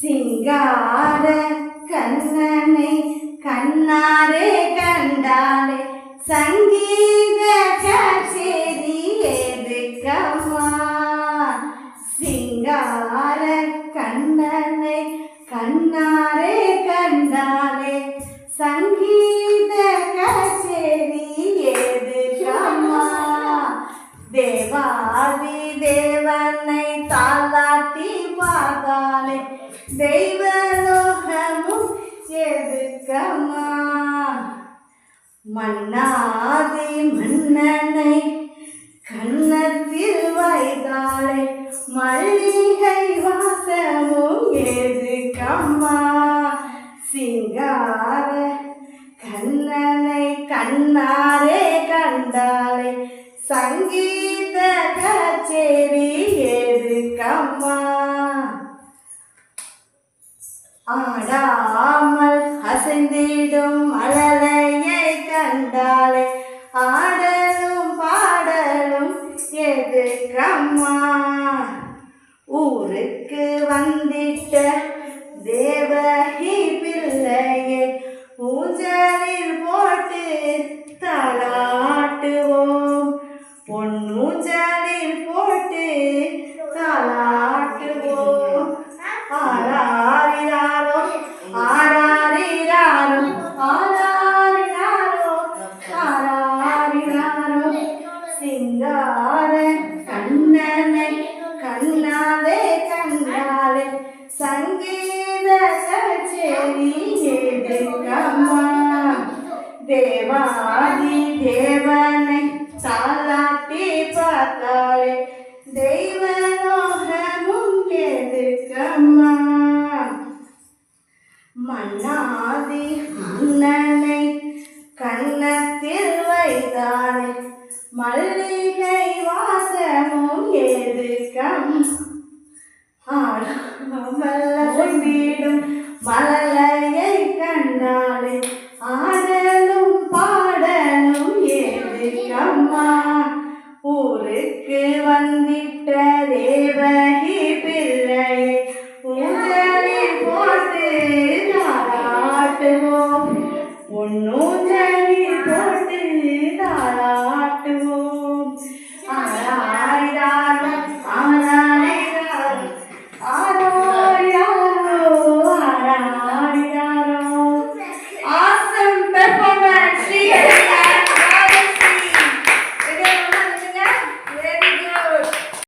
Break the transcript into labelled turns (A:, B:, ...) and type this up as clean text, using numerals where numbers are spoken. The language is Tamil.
A: சிங்கார கண்ணனை கண்ணாரே கண்டாலே சங்கீத கச்சேரி எதுக்கம்மா சிங்கார கண்ணனை கண்ணாரே கண்டாலே சங்கீத கச்சேரி எதுக்கம்மா தேவாதி தேவனை தாலாட்டி பார்த்தாலே தெய்வலோகமும் எதுக்கம்மா மன்னாதி மன்னனை கன்னத்தில் வைத்தாலே மல்லிகை வாசமும் எதுக்கம்மா சிங்கார கண்ணனை கண்ணாரே கண்டாலே சங்கீத கச்சேரி எதுக்கம்மா ஆடாமல் அசைந்திடும் அழலையை கண்டாலே ஆடலும் பாடலும் எதுக்கம்மா ஊருக்கு வந்திட்ட தேவகி பிள்ளையை ஊஞ்சலில் போட்டு தாளாட்டுவோம் பொன்னூஞ்சலில் போட்டு தாளாட்டுவோம் ஆராரிராரோ ஆராரிராரோ ஆராரிராரோ ஆராரிராரோ சிங்கார கண்ணனை கண்ணாலே கண்ணாலே சங்கீத கச்சேரி எதுக்கம்மா தேவாதி தேவனை தாலாட்டி பார்த்தாலே தெய்வலோகமும் எதுக்கம்மா மன்னாதி மன்னனை கன்னத்தில் வைத்தாலே மல்லிகை வாசமும் எதுக்கம்மா ஆடாமல் வீடும் மலையை